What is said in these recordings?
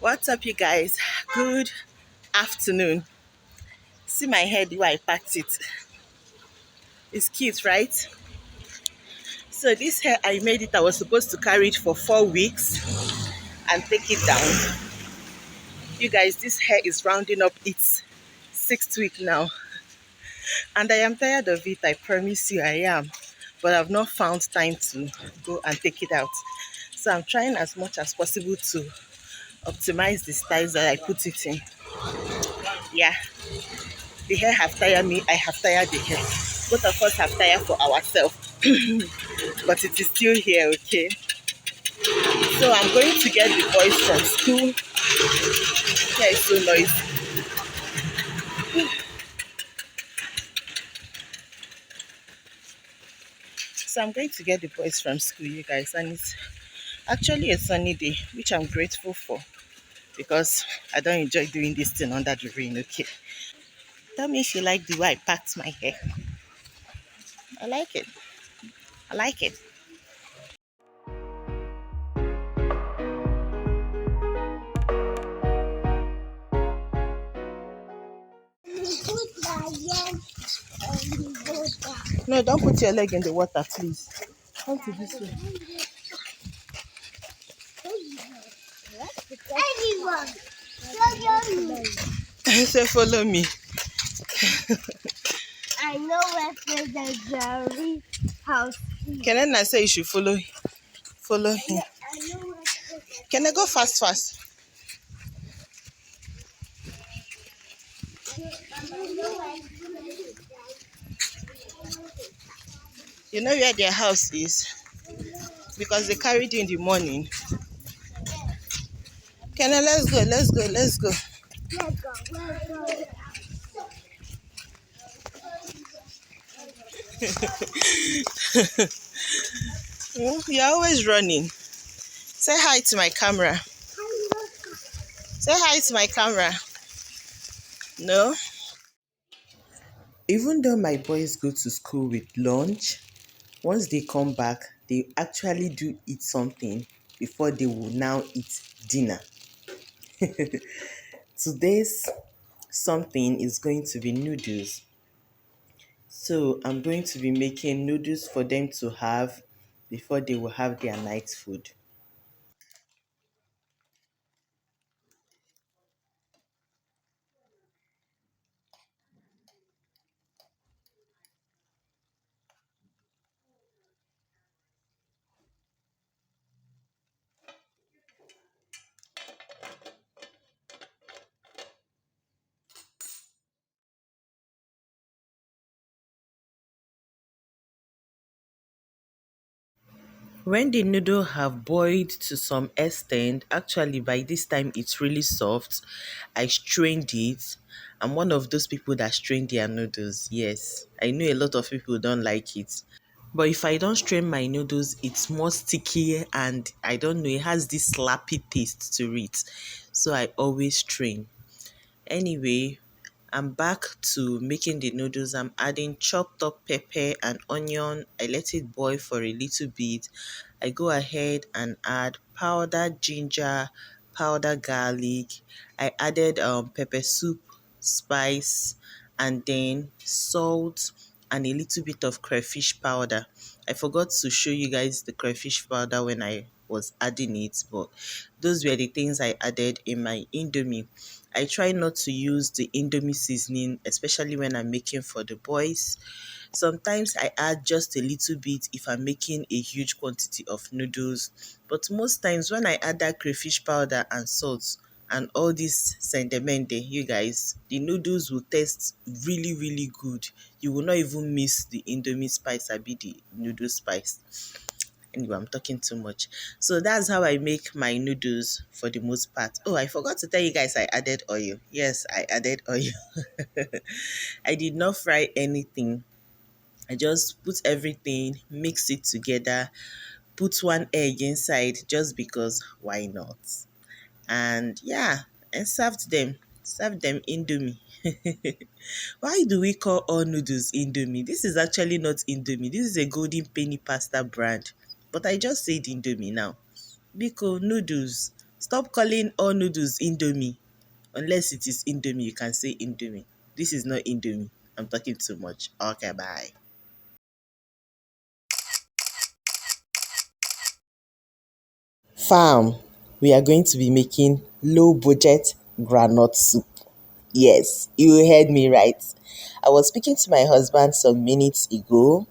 What's up, you guys? Good afternoon. See my hair, the way I packed it. It's cute, right? So this hair, I made it. I was supposed to carry it for 4 weeks and take it down. You guys, this hair is rounding up its sixth week now. And I am tired of it, I promise you I am. But I've not found time to go and take it out. So I'm trying as much as possible to optimize the styles that I put it in. Yeah. The hair have tired me, I have tired the hair. Both of us have tired for ourselves, but it is still here, okay? So I'm going to get the boys from school. Here is so noisy. So I'm going to get the boys from school, you guys, and it's actually a sunny day, which I'm grateful for because I don't enjoy doing this thing under the rain, okay? Tell me if you like the way I packed my hair. I like it. I like it. No, don't put your leg in the water, please. Come to this way. Anyone, follow me. Say, follow me. I know where President Jerry house is. Can I say you should follow him? I know where President. Can I go fast, fast? You know where their house is? Because they carried you in the morning. Can I, let's go, let's go, let's go. Let's go. You're always running. Say hi to my camera. Say hi to my camera. No? Even though my boys go to school with lunch, once they come back, they actually do eat something before they will now eat dinner. Today's something is going to be noodles. So I'm going to be making noodles for them to have before they will have their night food. When the noodle have boiled to some extent, actually by this time it's really soft, I strained it. I'm one of those people that strain their noodles. Yes, I know a lot of people don't like it. But if I don't strain my noodles, it's more sticky and I don't know, it has this slappy taste to it. So I always strain. Anyway, I'm back to making the noodles. I'm adding chopped up pepper and onion. I let it boil for a little bit. I go ahead and add powdered ginger, powdered garlic. I added pepper soup, spice, and then salt and a little bit of crayfish powder. I forgot to show you guys the crayfish powder when I was adding it, but those were the things I added in my indomie. I try not to use the indomie seasoning, especially when I'm making for the boys. Sometimes I add just a little bit if I'm making a huge quantity of noodles. But most times when I add that crayfish powder and salt and all this sendemende, you guys, the noodles will taste really, really good. You will not even miss the indomie spice, or be the noodle spice. Anyway, I'm talking too much. So that's how I make my noodles for the most part. Oh, I forgot to tell you guys I added oil. Yes, I added oil. I did not fry anything. I just put everything, mix it together, put one egg inside just because why not? And yeah, and served them. Served them Indomie. Why do we call all noodles Indomie? This is actually not Indomie. This is a Golden Penny pasta brand. But I just said Indomie now. Biko noodles Stop calling all noodles Indomie. Unless it is Indomie, you can say Indomie. This is not Indomie. I'm talking too much. Okay, bye. Farm, we are going to be making low budget granite soup. Yes, you heard me right. I was speaking to my husband some minutes ago,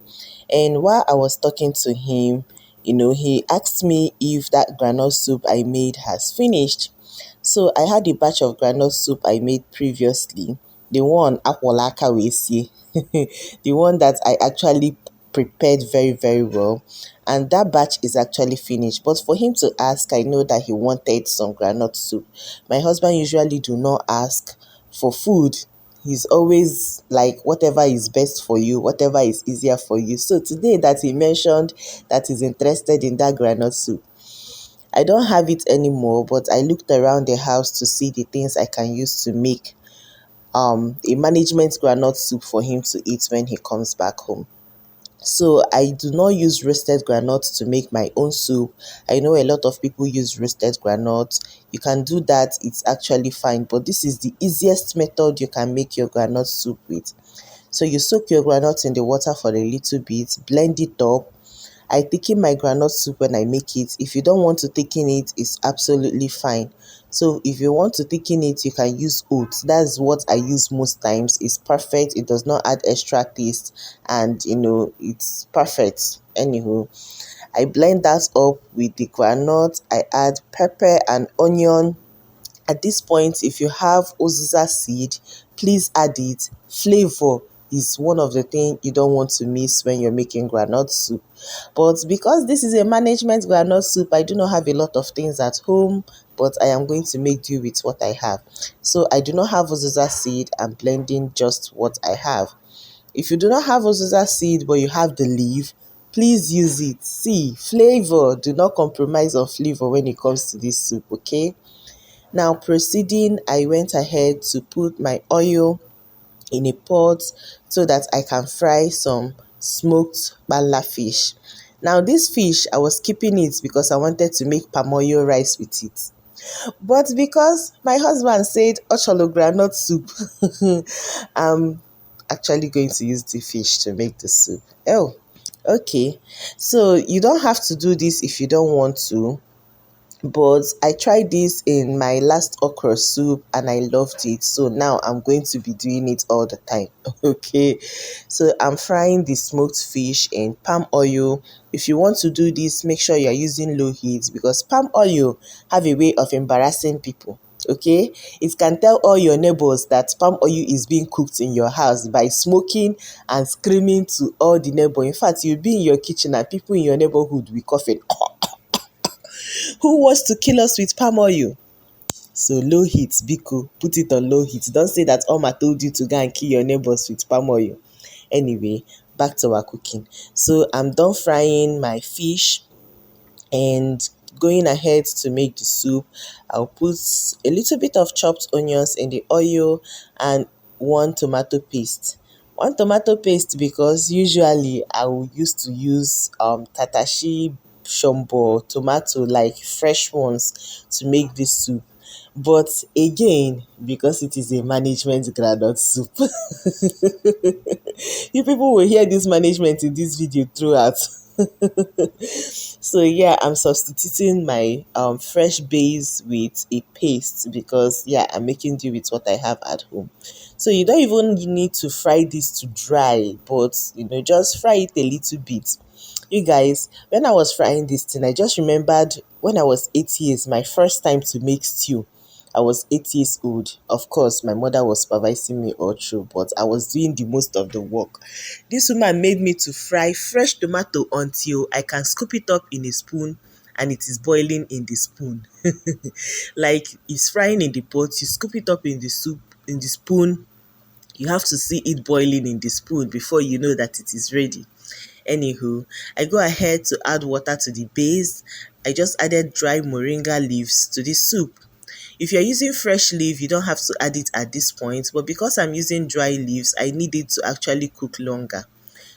and while I was talking to him, he asked me if that granite soup I made has finished. So I had a batch of granite soup I made previously, the one Akwalaka Wesi, the one that I actually prepared very, very well. And that batch is actually finished. But for him to ask, I know that he wanted some granite soup. My husband usually do not ask for food. He's always like whatever is best for you, whatever is easier for you. So today that he mentioned that he's interested in that granite soup, I don't have it anymore, but I looked around the house to see the things I can use to make a management granite soup for him to eat when he comes back home. So I do not use roasted granite to make my own soup. I know a lot of people use roasted granite. You can do that, it's actually fine, but this is the easiest method you can make your granite soup with. So you soak your granite in the water for a little bit, blend it up. I thicken my groundnut soup when I make it. If you don't want to thicken it, it's absolutely fine. So if you want to thicken it, you can use oats. That's what I use most times. It's perfect. It does not add extra taste, and it's perfect. Anywho, I blend that up with the groundnut. I add pepper and onion. At this point, if you have uziza seed, please add it. Flavor is one of the things you don't want to miss when you're making groundnut soup. But because this is a management groundnut soup, I do not have a lot of things at home, but I am going to make do with what I have. So I do not have uziza seed. I'm blending just what I have. If you do not have uziza seed but you have the leaf, please use it. See, flavor, do not compromise on flavor when it comes to this soup, okay? Now proceeding, I went ahead to put my oil in a pot so that I can fry some smoked bala fish. Now this fish, I was keeping it because I wanted to make palm oil rice with it. But because my husband said ocholo groundnut soup, I'm actually going to use the fish to make the soup. Oh, okay. So you don't have to do this if you don't want to, but I tried this in my last okra soup and I loved it. So now I'm going to be doing it all the time. Okay. So I'm frying the smoked fish in palm oil. If you want to do this, make sure you're using low heat because palm oil have a way of embarrassing people. Okay, it can tell all your neighbors that palm oil is being cooked in your house by smoking and screaming to all the neighbor. In fact, you'll be in your kitchen and people in your neighborhood will coughing. Who wants to kill us with palm oil? So low heat, Biko, put it on low heat. Don't say that Oma told you to go and kill your neighbors with palm oil. Anyway, back to our cooking. So I'm done frying my fish and going ahead to make the soup. I'll put a little bit of chopped onions in the oil and one tomato paste. One tomato paste because usually I will used to use tatashi shombo tomato, like fresh ones, to make this soup. But again, because it is a management groundnut soup, you people will hear this management in this video throughout. So yeah, I'm substituting my fresh base with a paste because yeah, I'm making do with what I have at home. So you don't even need to fry this to dry, but just fry it a little bit. You guys, when I was frying this thing, I just remembered when I was 8 years, my first time to make stew. I was 8 years old. Of course, my mother was supervising me all through, but I was doing the most of the work. This woman made me to fry fresh tomato until I can scoop it up in a spoon and it is boiling in the spoon. Like it's frying in the pot, you scoop it up in the soup, in the spoon. You have to see it boiling in the spoon before you know that it is ready. Anywho, I go ahead to add water to the base. I just added dry moringa leaves to the soup. If you're using fresh leaf, you don't have to add it at this point, but because I'm using dry leaves, I need it to actually cook longer.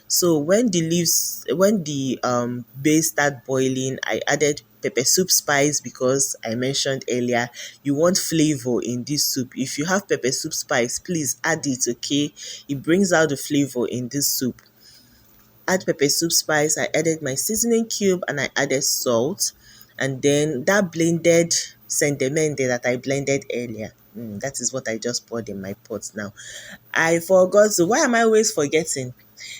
So when the base start boiling, I added pepper soup spice because I mentioned earlier you want flavor in this soup. If you have pepper soup spice, please add it, okay? It brings out the flavor in this soup. Add pepper soup spice. I added my seasoning cube and I added salt. And then that blended sentiment that I blended earlier. That is what I just poured in my pot now. I forgot. So why am I always forgetting?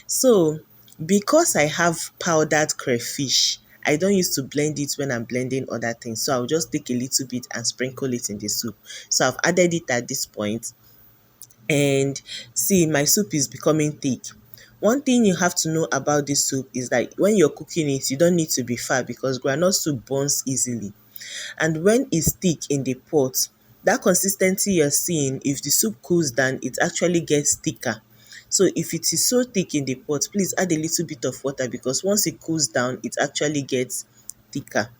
So because I have powdered crayfish, I don't used to blend it when I'm blending other things. So I'll just take a little bit and sprinkle it in the soup. So I've added it at this point. And see, my soup is becoming thick. One thing you have to know about this soup is that when you're cooking it, you don't need to be far because groundnut soup burns easily. And when it's thick in the pot, that consistency you're seeing, if the soup cools down, it actually gets thicker. So if it is so thick in the pot, please add a little bit of water because once it cools down, it actually gets thicker.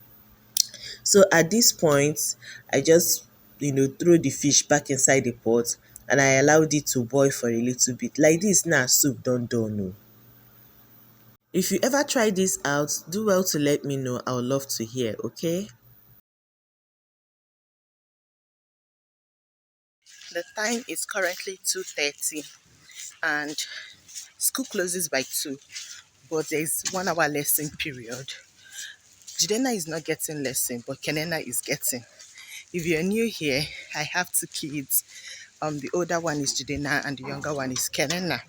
So at this point, I just, throw the fish back inside the pot and I allowed it to boil for a little bit. Like this now, soup don't know. If you ever try this out, do well to let me know. I would love to hear, okay? The time is currently 2:30 and school closes by 2, but there's 1 hour lesson period. Jidena is not getting lesson, but Kenena is getting. If you're new here, I have 2 kids. The older one is Jidena and the younger one is Kenena.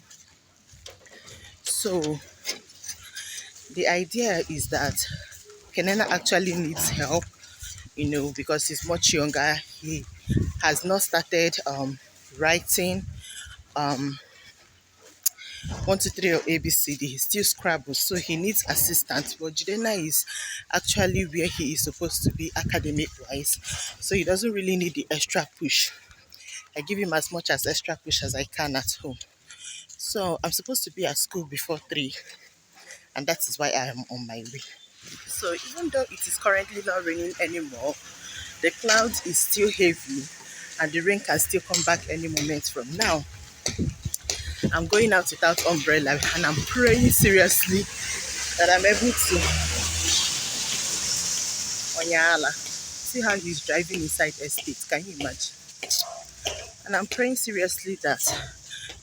So the idea is that Kenena actually needs help, because he's much younger. He has not started writing 1, 2, 3 or ABCD. He still scrabbles, so he needs assistance. But Jidena is actually where he is supposed to be academic wise, so he doesn't really need the extra push. I give him as much as extra push as I can at home. So I'm supposed to be at school before 3, and that is why I am on my way. So even though it is currently not raining anymore, the cloud is still heavy and the rain can still come back any moment from now. I'm going out without umbrella and I'm praying seriously that I'm able to. Onyala, see how he's driving inside estate, can you imagine? And I'm praying seriously that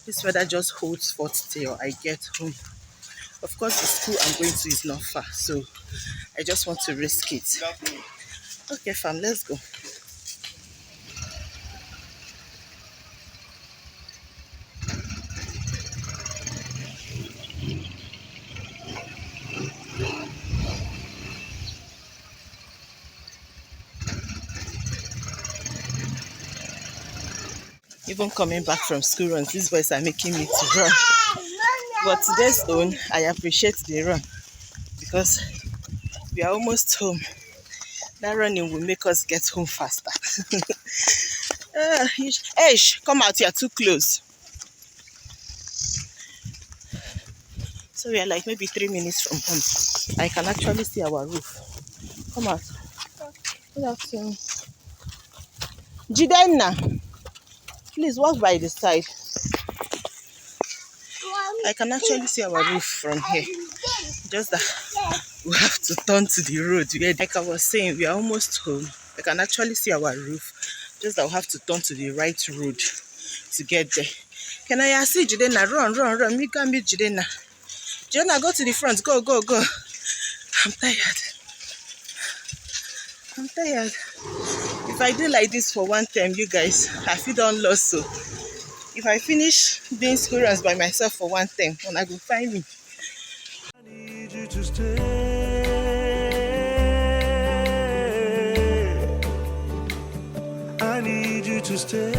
this weather just holds forth till I get home. Of course, the school I'm going to is not far, so I just want to risk it. Okay, fam, let's go. Even coming back from school runs, these boys are making me to run. But today's own, I appreciate the run because we are almost home. That running will make us get home faster. Hey, come out, you're too close. So we are like maybe 3 minutes from home. I can actually see our roof. Come out. Good afternoon. Jidena, please walk by the side. I can actually see our roof from here. Just that we have to turn to the road. Like I was saying, we are almost home. I can actually see our roof. Just that we have to turn to the right road to get there. Can I see Jidena? Run. Me can meet Jidena. Jidena, go to the front. Go. I'm tired. If I do like this for one time, you guys, I feel done lost. So if I finish doing school runs by myself for one time, when I go find me. I need you to stay. I need you to stay.